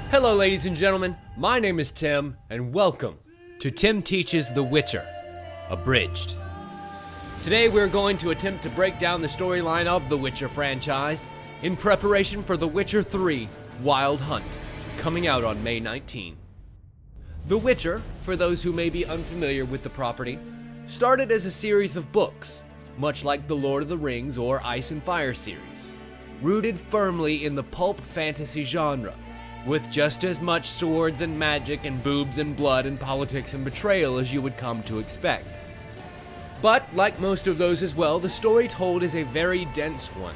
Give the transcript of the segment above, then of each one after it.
Hello ladies and gentlemen, my name is Tim, and welcome to Tim Teaches The Witcher, Abridged. Today we're going to attempt to break down the storyline of the Witcher franchise in preparation for The Witcher 3 Wild Hunt, coming out on May 19. The Witcher, for those who may be unfamiliar with the property, started as a series of books, much like the Lord of the Rings or Ice and Fire series, rooted firmly in the pulp fantasy genre, with just as much swords and magic and boobs and blood and politics and betrayal as you would come to expect. But, like most of those as well, the story told is a very dense one,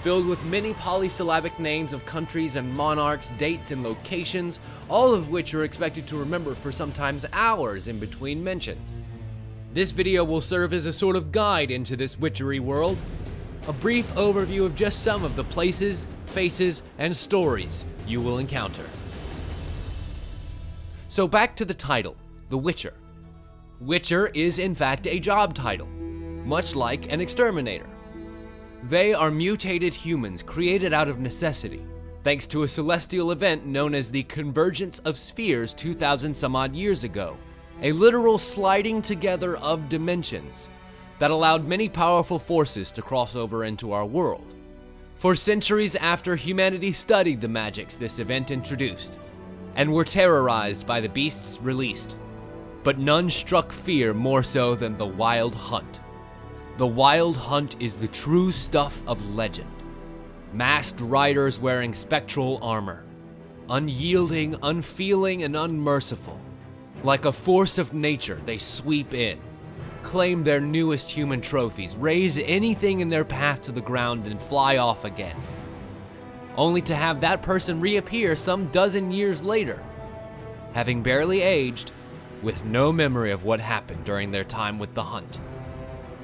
filled with many polysyllabic names of countries and monarchs, dates and locations, all of which you're expected to remember for sometimes hours in between mentions. This video will serve as a sort of guide into this witchery world, a brief overview of just some of the places, faces, and stories you will encounter. So back to the title, The Witcher. Witcher is in fact a job title, much like an exterminator. They are mutated humans created out of necessity, thanks to a celestial event known as the Convergence of Spheres 2,000 some odd years ago, a literal sliding together of dimensions that allowed many powerful forces to cross over into our world. For centuries after humanity studied the magics this event introduced, and were terrorized by the beasts released, but none struck fear more so than the Wild Hunt. The Wild Hunt is the true stuff of legend. Masked riders wearing spectral armor, unyielding, unfeeling, and unmerciful. Like a force of nature, they sweep in, claim their newest human trophies, raise anything in their path to the ground, and fly off again. Only to have that person reappear some dozen years later, having barely aged, with no memory of what happened during their time with the hunt.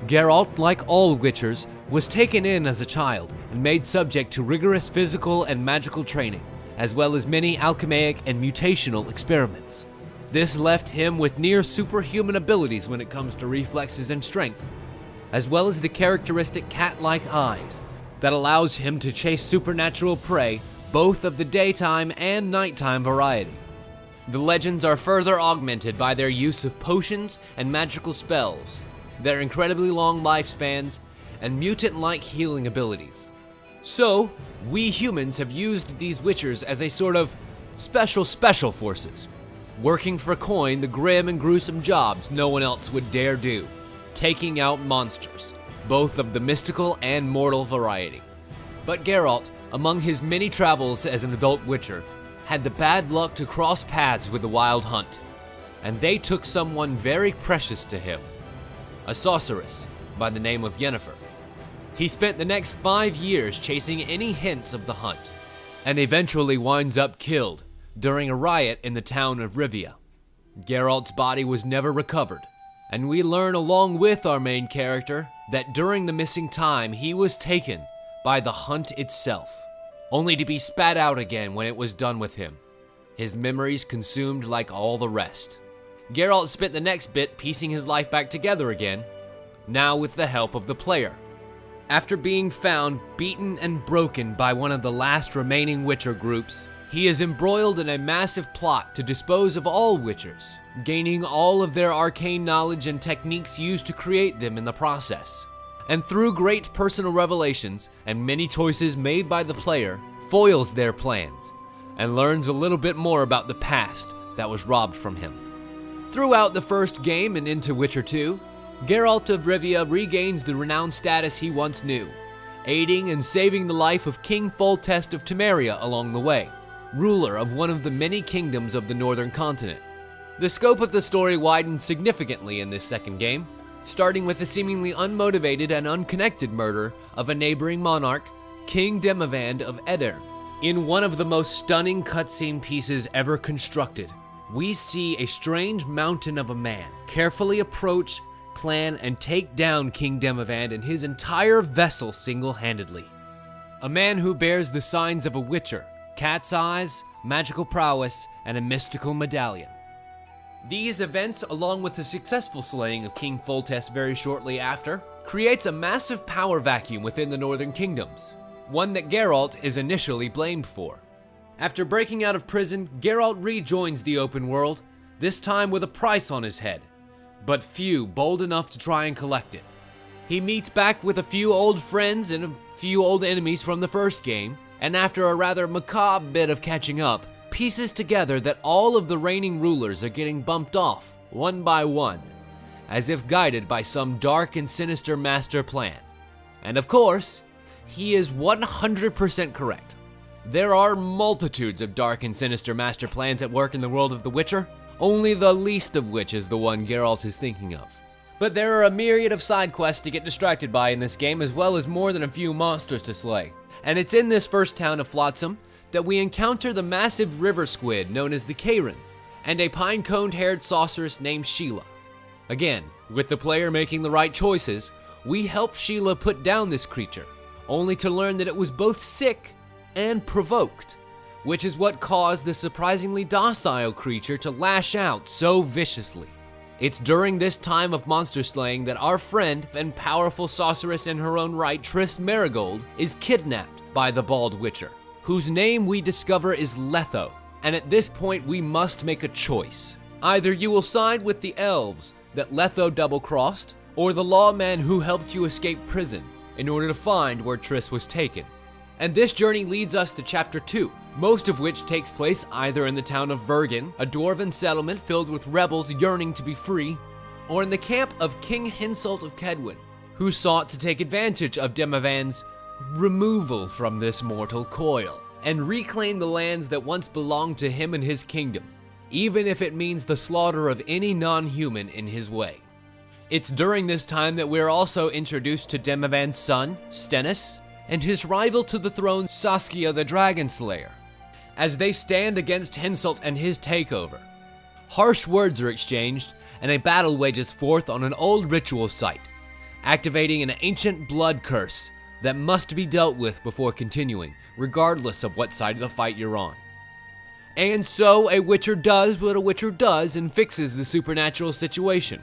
Geralt, like all Witchers, was taken in as a child and made subject to rigorous physical and magical training, as well as many alchemaic and mutational experiments. This left him with near superhuman abilities when it comes to reflexes and strength, as well as the characteristic cat-like eyes that allows him to chase supernatural prey, both of the daytime and nighttime variety. The legends are further augmented by their use of potions and magical spells, their incredibly long lifespans, and mutant-like healing abilities. So, we humans have used these Witchers as a sort of special forces, working for coin the grim and gruesome jobs no one else would dare do, taking out monsters, both of the mystical and mortal variety. But Geralt, among his many travels as an adult Witcher, had the bad luck to cross paths with the Wild Hunt, and they took someone very precious to him, a sorceress by the name of Yennefer. He spent the next 5 years chasing any hints of the hunt, and eventually winds up killed during a riot in the town of Rivia. Geralt's body was never recovered, and we learn along with our main character that during the missing time he was taken by the hunt itself, only to be spat out again when it was done with him, his memories consumed like all the rest. Geralt spent the next bit piecing his life back together again, now with the help of the player. After being found beaten and broken by one of the last remaining Witcher groups, he is embroiled in a massive plot to dispose of all Witchers, gaining all of their arcane knowledge and techniques used to create them in the process. And through great personal revelations and many choices made by the player, foils their plans and learns a little bit more about the past that was robbed from him. Throughout the first game and into Witcher 2, Geralt of Rivia regains the renowned status he once knew, aiding and saving the life of King Foltest of Temeria along the way, ruler of one of the many kingdoms of the northern continent. The scope of the story widens significantly in this second game, starting with the seemingly unmotivated and unconnected murder of a neighboring monarch, King Demavend of Edirn. In one of the most stunning cutscene pieces ever constructed, we see a strange mountain of a man carefully approach, plan, and take down King Demavend and his entire vessel single-handedly. A man who bears the signs of a Witcher, cat's eyes, magical prowess, and a mystical medallion. These events, along with the successful slaying of King Foltest very shortly after, creates a massive power vacuum within the Northern Kingdoms, one that Geralt is initially blamed for. After breaking out of prison, Geralt rejoins the open world, this time with a price on his head, but few bold enough to try and collect it. He meets back with a few old friends and a few old enemies from the first game, and after a rather macabre bit of catching up, pieces together that all of the reigning rulers are getting bumped off, one by one, as if guided by some dark and sinister master plan. And of course, he is 100% correct. There are multitudes of dark and sinister master plans at work in the world of The Witcher, only the least of which is the one Geralt is thinking of. But there are a myriad of side quests to get distracted by in this game, as well as more than a few monsters to slay. And it's in this first town of Flotsam that we encounter the massive river squid known as the Karen, and a pine-coned-haired sorceress named Sheila. Again, with the player making the right choices, we help Sheila put down this creature, only to learn that it was both sick and provoked, which is what caused the surprisingly docile creature to lash out so viciously. It's during this time of monster slaying that our friend and powerful sorceress in her own right, Triss Merigold, is kidnapped by the Bald Witcher, whose name we discover is Letho, and at this point we must make a choice. Either you will side with the elves that Letho double-crossed, or the lawman who helped you escape prison in order to find where Triss was taken. And this journey leads us to Chapter 2, most of which takes place either in the town of Vergen, a dwarven settlement filled with rebels yearning to be free, or in the camp of King Henselt of Kedwin, who sought to take advantage of Demavan's removal from this mortal coil, and reclaim the lands that once belonged to him and his kingdom, even if it means the slaughter of any non-human in his way. It's during this time that we're also introduced to Demavan's son, Stennis, and his rival to the throne, Saskia the Dragon Slayer, as they stand against Henselt and his takeover. Harsh words are exchanged, and a battle wages forth on an old ritual site, activating an ancient blood curse that must be dealt with before continuing, regardless of what side of the fight you're on. And so a Witcher does what a Witcher does and fixes the supernatural situation,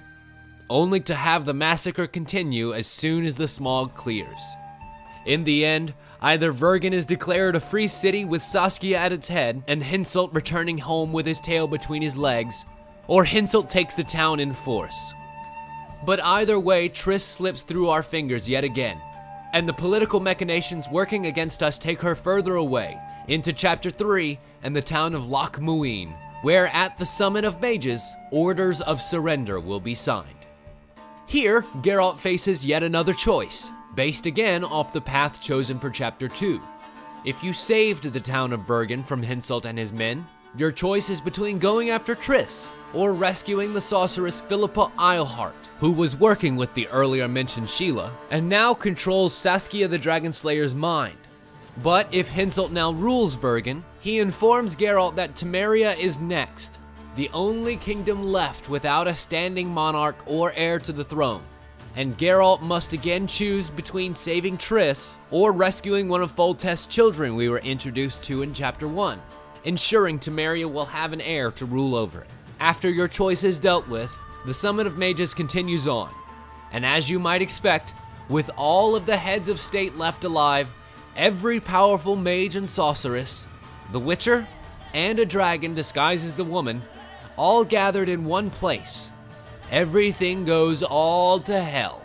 only to have the massacre continue as soon as the smog clears. In the end, either Vergen is declared a free city with Saskia at its head and Henselt returning home with his tail between his legs, or Henselt takes the town in force. But either way, Triss slips through our fingers yet again, and the political machinations working against us take her further away, into Chapter 3 and the town of Loch Muin, where at the summit of mages, orders of surrender will be signed. Here, Geralt faces yet another choice, based again off the path chosen for Chapter 2. If you saved the town of Vergen from Henselt and his men, your choice is between going after Triss or rescuing the sorceress Philippa Eilhart, who was working with the earlier mentioned Sheila and now controls Saskia the Dragon Slayer's mind. But if Henselt now rules Vergen, he informs Geralt that Temeria is next, the only kingdom left without a standing monarch or heir to the throne. And Geralt must again choose between saving Triss or rescuing one of Foltest's children we were introduced to in Chapter 1, ensuring Temeria will have an heir to rule over it. After your choice is dealt with, the Summit of Mages continues on, and as you might expect, with all of the heads of state left alive, every powerful mage and sorceress, the Witcher, and a dragon disguised as a woman, all gathered in one place. Everything goes all to hell.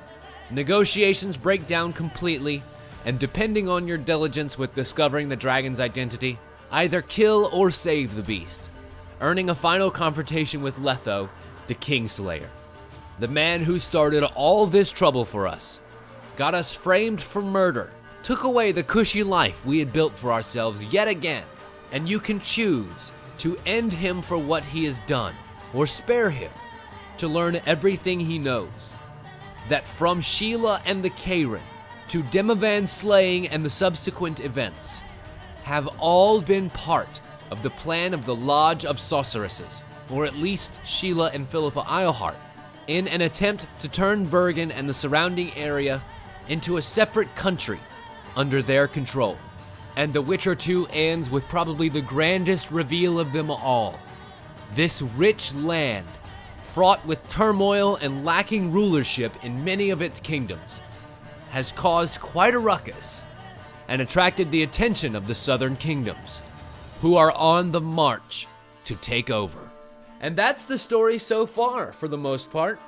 Negotiations break down completely, and depending on your diligence with discovering the dragon's identity, either kill or save the beast, earning a final confrontation with Letho, the Kingslayer, the man who started all this trouble for us, got us framed for murder, took away the cushy life we had built for ourselves yet again, and you can choose to end him for what he has done, or spare him to learn everything he knows. That from Sheila and the Karen to Demavan's slaying and the subsequent events have all been part of the plan of the Lodge of Sorceresses, or at least Sheila and Philippa Eilhart, in an attempt to turn Vergen and the surrounding area into a separate country under their control. And The Witcher 2 ends with probably the grandest reveal of them all. This rich land, fraught with turmoil and lacking rulership in many of its kingdoms, has caused quite a ruckus and attracted the attention of the southern kingdoms. who are on the march to take over. And that's the story so far, for the most part.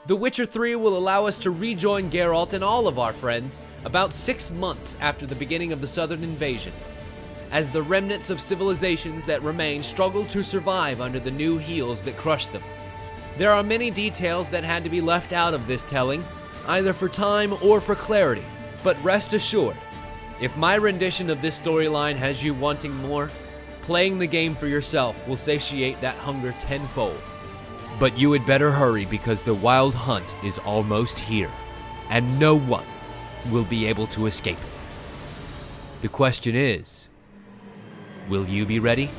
The Witcher 3 will allow us to rejoin Geralt and all of our friends about 6 months after the beginning of the Southern Invasion, as the remnants of civilizations that remain struggle to survive under the new heels that crush them. There are many details that had to be left out of this telling, either for time or for clarity, but rest assured, if my rendition of this storyline has you wanting more, playing the game for yourself will satiate that hunger tenfold. But you had better hurry because the Wild Hunt is almost here, and no one will be able to escape it. The question is, will you be ready?